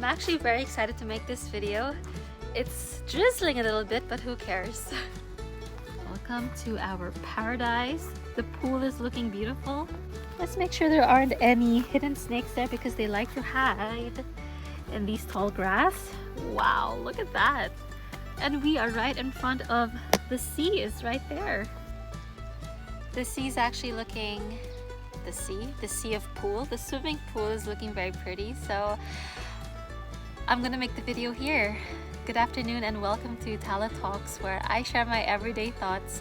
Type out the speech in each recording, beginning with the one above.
I'm actually very excited to make this video. It's drizzling a little bit, but who cares? Welcome to our paradise. The pool is looking beautiful. Let's make sure there aren't any hidden snakes there because they like to hide in these tall grass. Wow, look at that. And we are right in front of the sea, is right there. The sea is actually looking, the sea of pool. The swimming pool is looking very pretty. So I'm gonna make the video here. Good afternoon and welcome to Tala Talks, where I share my everyday thoughts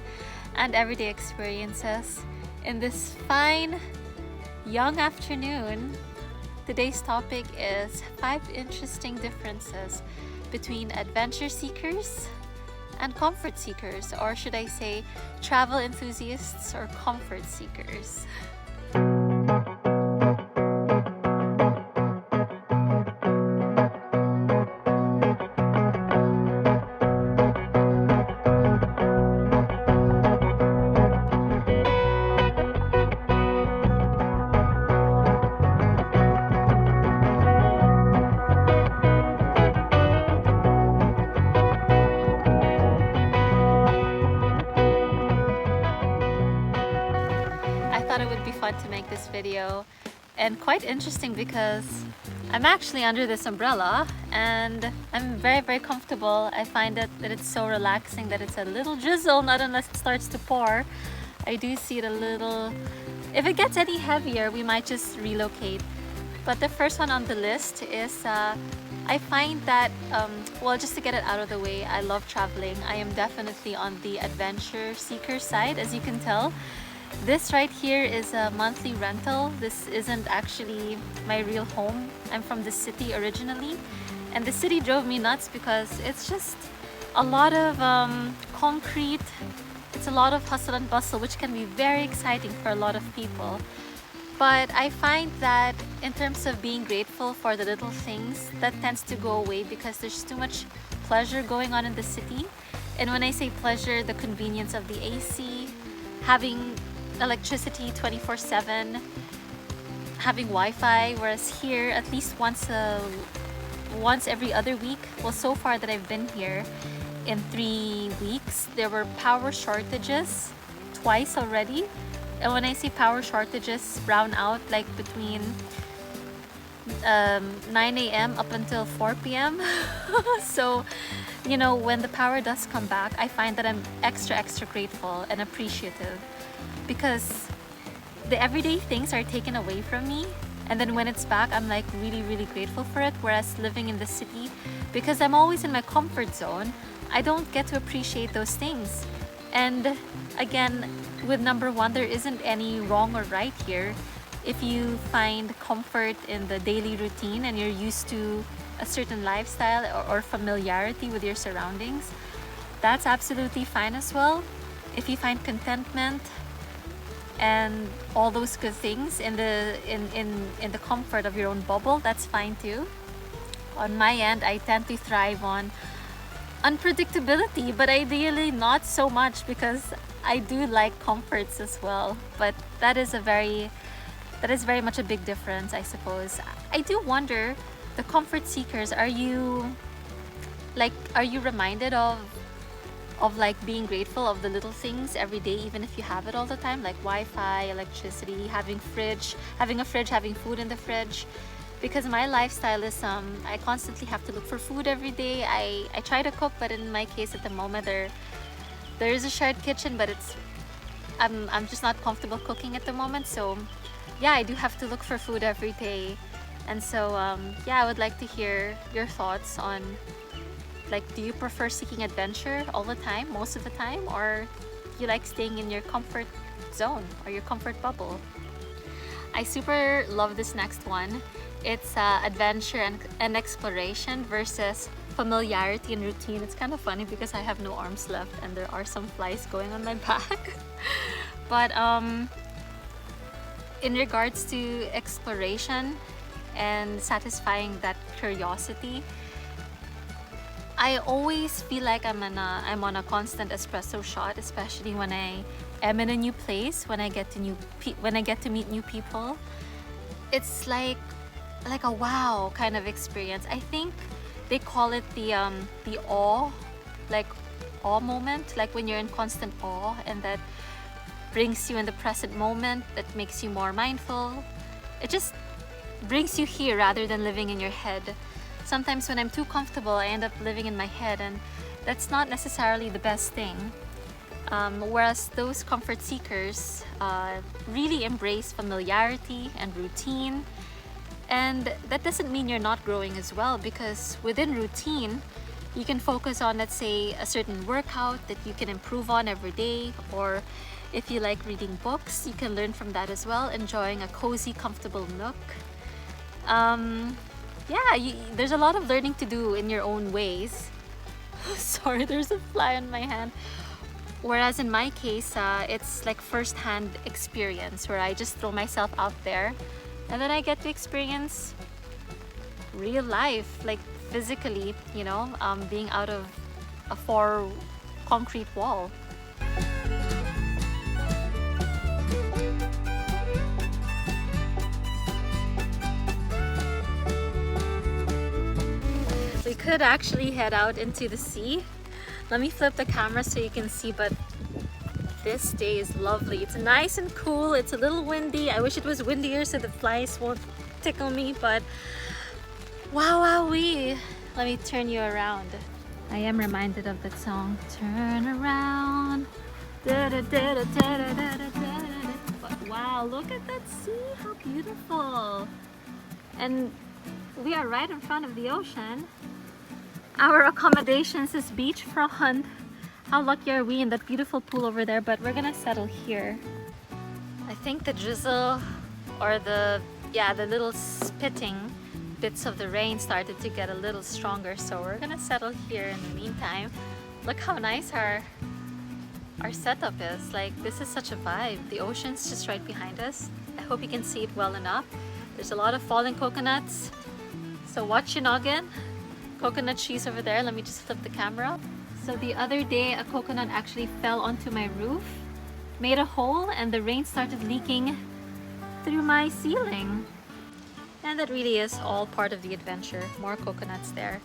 and everyday experiences in this fine young afternoon. Today's topic is 5 interesting differences between adventure seekers and comfort seekers, or should I say travel enthusiasts or comfort seekers. It would be fun to make this video and quite interesting because I'm actually under this umbrella and I'm very comfortable. I find that it's so relaxing that it's a little drizzle, not unless it starts to pour. I do see it a little. If it gets any heavier, we might just relocate. But the first one on the list is I find that well, just to get it out of the way, I love traveling. I am definitely on the adventure seeker side, as you can tell. This right here is a monthly rental. This isn't actually my real home. I'm from the city originally, and the city drove me nuts because it's just a lot of concrete. It's a lot of hustle and bustle, which can be very exciting for a lot of people. But I find that in terms of being grateful for the little things, that tends to go away because there's too much pleasure going on in the city. And when I say pleasure, the convenience of the AC, having electricity 24/7, having Wi-Fi, whereas here at least once every other week. Well, so far that I've been here, in 3 weeks there were power shortages twice already. And when I say power shortages, brown out like between 9 a.m. up until 4 p.m. So, you know, when the power does come back, I find that I'm extra grateful and appreciative, because the everyday things are taken away from me, and then when it's back, I'm like really grateful for it. Whereas living in the city, because I'm always in my comfort zone, I don't get to appreciate those things. And again, with number one, there isn't any wrong or right here. If you find comfort in the daily routine and you're used to a certain lifestyle or familiarity with your surroundings, that's absolutely fine as well. If you find contentment and all those good things in the comfort of your own bubble, that's fine too. On my end, I tend to thrive on unpredictability, but ideally not so much, because I do like comforts as well. But that is very much a big difference, I suppose. I do wonder, the comfort seekers, are you reminded of like being grateful of the little things every day, even if you have it all the time, like Wi-Fi, electricity, having a fridge, having food in the fridge? Because my lifestyle is I constantly have to look for food every day. I try to cook, but in my case at the moment there is a shared kitchen, but I'm just not comfortable cooking at the moment. So yeah, I do have to look for food every day. And so yeah, I would like to hear your thoughts on, like, do you prefer seeking adventure all the time, most of the time, or you like staying in your comfort zone or your comfort bubble? I super love this next one. It's adventure and exploration versus familiarity and routine. It's kind of funny because I have no arms left and there are some flies going on my back. But in regards to exploration and satisfying that curiosity, I always feel like I'm on a constant espresso shot, especially when I am in a new place, when I get to meet new people. It's like like a wow kind of experience. I think they call it the awe, like awe moment, like when you're in constant awe, and that brings you in the present moment, that makes you more mindful. It just brings you here rather than living in your head. Sometimes when I'm too comfortable, I end up living in my head, and that's not necessarily the best thing. Whereas those comfort seekers really embrace familiarity and routine. And that doesn't mean you're not growing as well, because within routine, you can focus on, let's say, a certain workout that you can improve on every day, or if you like reading books, you can learn from that as well, enjoying a cozy, comfortable nook. Yeah, there's a lot of learning to do in your own ways. Sorry, there's a fly on my hand. Whereas in my case, it's like first-hand experience where I just throw myself out there, and then I get to experience real life, like physically, you know, being out of a four concrete wall. We could actually head out into the sea. Let me flip the camera so you can see, but this day is lovely. It's nice and cool. It's a little windy. I wish it was windier so the flies won't tickle me, but wow, wowee. Let me turn you around. I am reminded of that song, Turn Around. But wow, look at that sea, how beautiful. And we are right in front of the ocean. Our accommodations is beachfront. How lucky are we in that beautiful pool over there, but we're gonna settle here. I think the drizzle, or the little spitting bits of the rain started to get a little stronger, so we're gonna settle here in the meantime. Look how nice our setup is. Like, this is such a vibe. The ocean's just right behind us. I hope you can see it well enough. There's a lot of fallen coconuts, so watch your noggin. Coconut trees over there. Let me just flip the camera. So the other day, a coconut actually fell onto my roof, made a hole, and the rain started leaking through my ceiling. And that really is all part of the adventure. More coconuts there.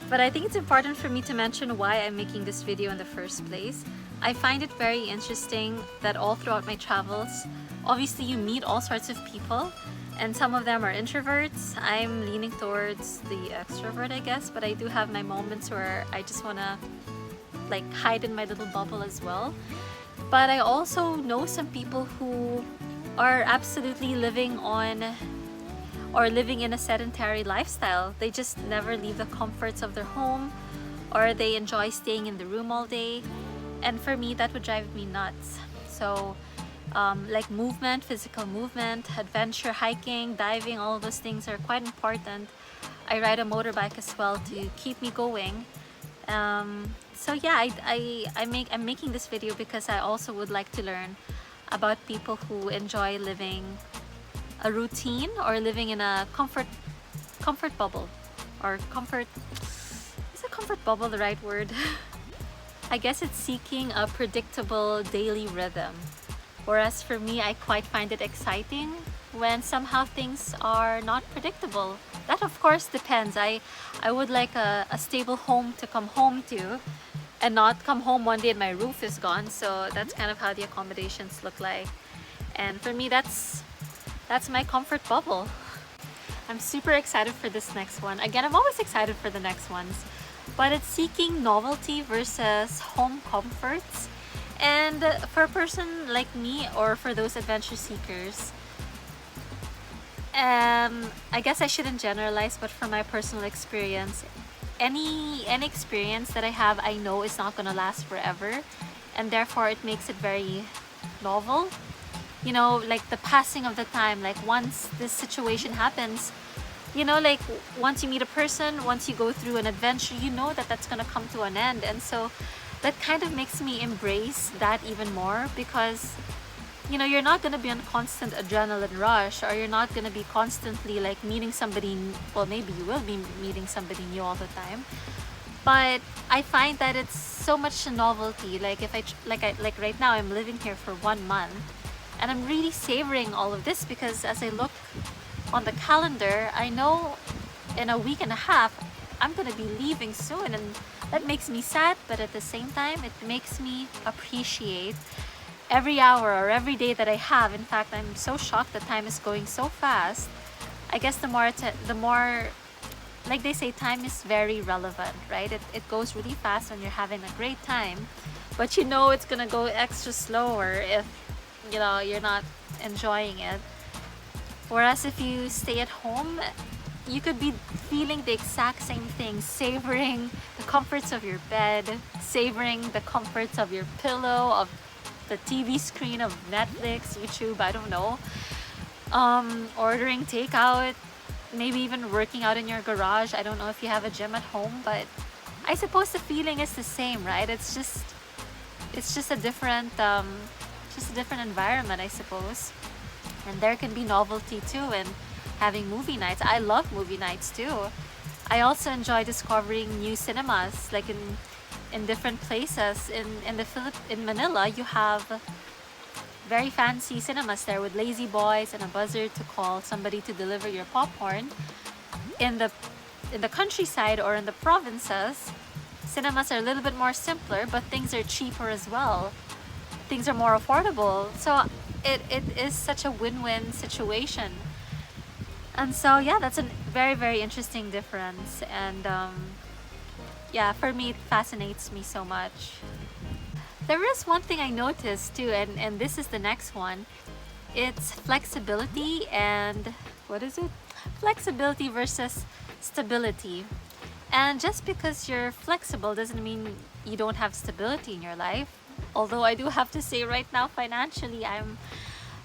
But I think it's important for me to mention why I'm making this video in the first place. I find it very interesting that all throughout my travels, obviously you meet all sorts of people, and some of them are introverts. I'm leaning towards the extrovert, I guess, but I do have my moments where I just wanna like hide in my little bubble as well. But I also know some people who are absolutely living in a sedentary lifestyle. They just never leave the comforts of their home, or they enjoy staying in the room all day. And for me, that would drive me nuts. So like movement, physical movement, adventure, hiking, diving, all of those things are quite important. I ride a motorbike as well to keep me going. So yeah, I'm making this video because I also would like to learn about people who enjoy living a routine, or living in a comfort bubble, or comfort. Is a comfort bubble the right word? I guess it's seeking a predictable daily rhythm. Whereas for me, I quite find it exciting when somehow things are not predictable. That of course depends. I would like a stable home to come home to, and not come home one day and my roof is gone. So that's kind of how the accommodations look like. And for me, that's my comfort bubble. I'm super excited for this next one. Again, I'm always excited for the next ones, but it's seeking novelty versus home comforts. And for a person like me, or for those adventure seekers, I guess I shouldn't generalize, but from my personal experience, any experience that I have, I know is not gonna last forever, and therefore it makes it very novel. You know, like the passing of the time, like once this situation happens, you know, like once you meet a person, once you go through an adventure, you know that that's gonna come to an end. And so that kind of makes me embrace that even more, because you know, you're not gonna be on constant adrenaline rush, or you're not gonna be constantly like meeting somebody. Well, maybe you will be meeting somebody new all the time, but I find that it's so much a novelty. Like if like right now, I'm living here for 1 month, and I'm really savoring all of this, because as I look on the calendar, I know in a week and a half I'm gonna be leaving soon, and that makes me sad, but at the same time it makes me appreciate every hour or every day that I have. In fact, I'm so shocked that time is going so fast. I guess the more, like they say, time is very relevant, right? It goes really fast when you're having a great time, but you know it's gonna go extra slower if you're not enjoying it. Whereas if you stay at home, you could be feeling the exact same thing, savoring the comforts of your bed, savoring the comforts of your pillow, of the TV screen, of Netflix, YouTube, I don't know. Ordering takeout, maybe even working out in your garage. I don't know if you have a gym at home, but I suppose the feeling is the same, right? It's just a different environment, I suppose. And there can be novelty too in having movie nights. I love movie nights too. I also enjoy discovering new cinemas, like in different places. In Manila, you have very fancy cinemas there with lazy boys and a buzzer to call somebody to deliver your popcorn. In the countryside or in the provinces, cinemas are a little bit more simpler, but things are cheaper as well. Things are more affordable. So it is such a win-win situation. And so yeah, that's a very, very interesting difference. And yeah, for me, it fascinates me so much. There is one thing I noticed too, and this is the next one. It's flexibility and what is it? Flexibility versus stability. And just because you're flexible doesn't mean you don't have stability in your life. Although I do have to say right now, financially, I'm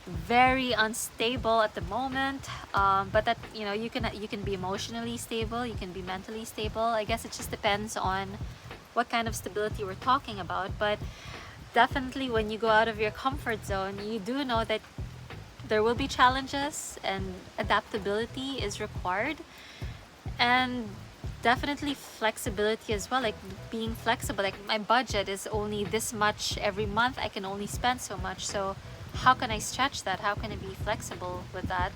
very unstable at the moment. But that, you can be emotionally stable, you can be mentally stable. I guess it just depends on what kind of stability we're talking about. But definitely when you go out of your comfort zone, you do know that there will be challenges and adaptability is required. And definitely flexibility as well, like being flexible. Like my budget is only this much every month, I can only spend so much, so how can I stretch that? How can I be flexible with that?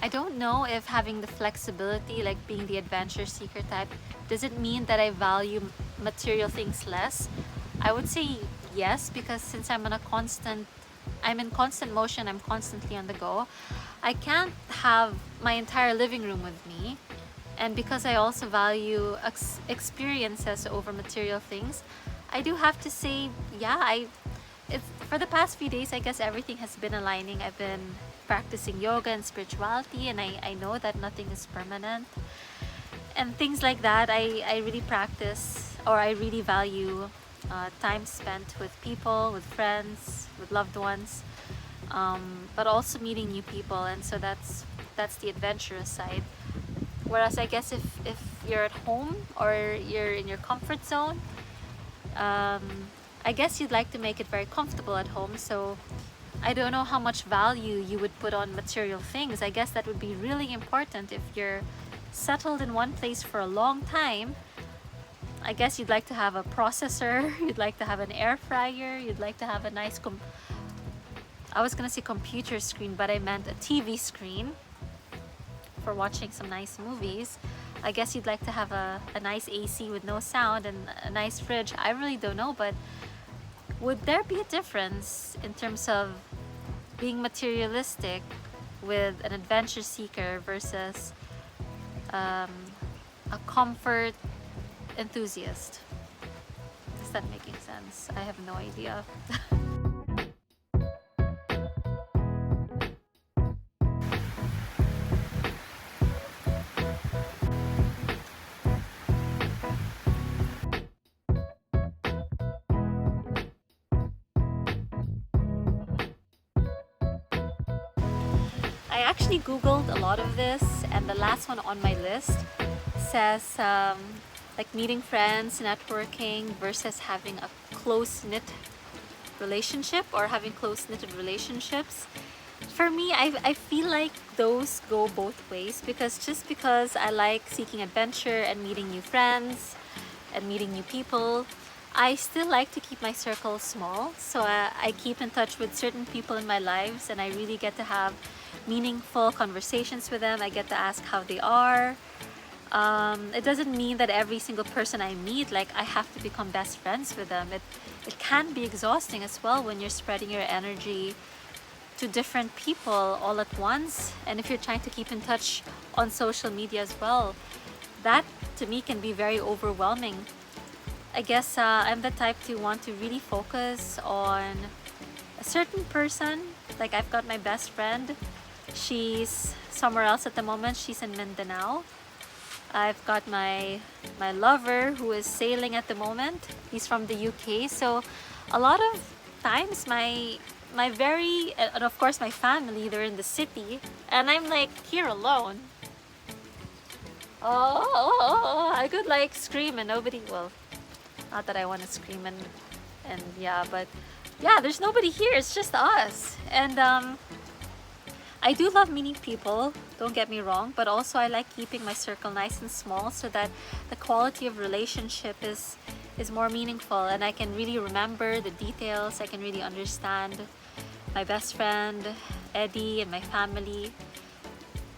I don't know if having the flexibility, like being the adventure seeker type, does it mean that I value material things less? I would say yes, because since I'm in constant motion, I'm constantly on the go. I can't have my entire living room with me. And because I also value experiences over material things, I do have to say, yeah, it's for the past few days, I guess everything has been aligning. I've been practicing yoga and spirituality, and I know that nothing is permanent. And things like that, I really practice, or I really value time spent with people, with friends, with loved ones, but also meeting new people. And so that's the adventurous side. Whereas I guess if you're at home or you're in your comfort zone, I guess you'd like to make it very comfortable at home. So I don't know how much value you would put on material things. I guess that would be really important if you're settled in one place for a long time. I guess you'd like to have a processor, you'd like to have an air fryer, you'd like to have a nice I was gonna say computer screen, but I meant a TV screen for watching some nice movies. I guess you'd like to have a nice AC with no sound and a nice fridge. I really don't know, but would there be a difference in terms of being materialistic with an adventure seeker versus a comfort enthusiast? Is that making sense? I have no idea. I actually googled a lot of this, and the last one on my list says like meeting friends, networking versus having a close-knit relationship or having close-knitted relationships. For me, I feel like those go both ways, because just because I like seeking adventure and meeting new friends and meeting new people, I still like to keep my circle small. So I keep in touch with certain people in my lives, and I really get to have meaningful conversations with them. I get to ask how they are. It doesn't mean that every single person I meet, like I have to become best friends with them. It can be exhausting as well when you're spreading your energy to different people all at once. And if you're trying to keep in touch on social media as well, that to me can be very overwhelming. I guess I'm the type to want to really focus on a certain person. Like I've got my best friend. She's somewhere else at the moment. She's in Mindanao. I've got my lover who is sailing at the moment. He's from the UK. So a lot of times my very, and of course my family, they're in the city, and I'm like here alone. Oh, I could like scream and nobody will. Not that I want to scream and yeah, but yeah, there's nobody here. It's just us. And I do love meeting people, don't get me wrong, but also I like keeping my circle nice and small so that the quality of relationship is more meaningful, and I can really remember the details. I can really understand my best friend, Eddie, and my family.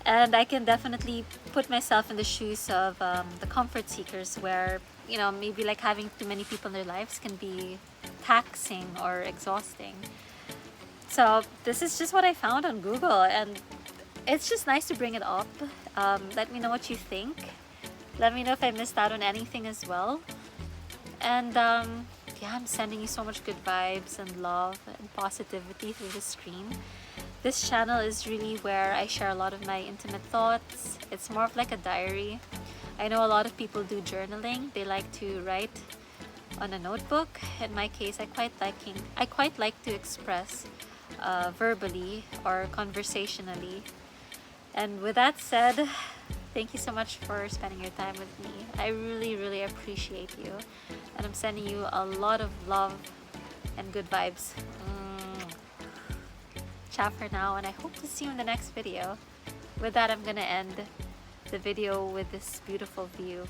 And I can definitely put myself in the shoes of the comfort seekers where, you know, maybe like having too many people in their lives can be taxing or exhausting. So this is just what I found on Google, and it's just nice to bring it up. Let me know what you think. Let me know if I missed out on anything as well. And yeah, I'm sending you so much good vibes and love and positivity through the screen. This channel is really where I share a lot of my intimate thoughts. It's more of like a diary. I know a lot of people do journaling. They like to write on a notebook. In my case, I quite like to express verbally or conversationally. And with that said, thank you so much for spending your time with me. I really appreciate you, and I'm sending you a lot of love and good vibes. Ciao for now, and I hope to see you in the next video. With that, I'm gonna end the video with this beautiful view.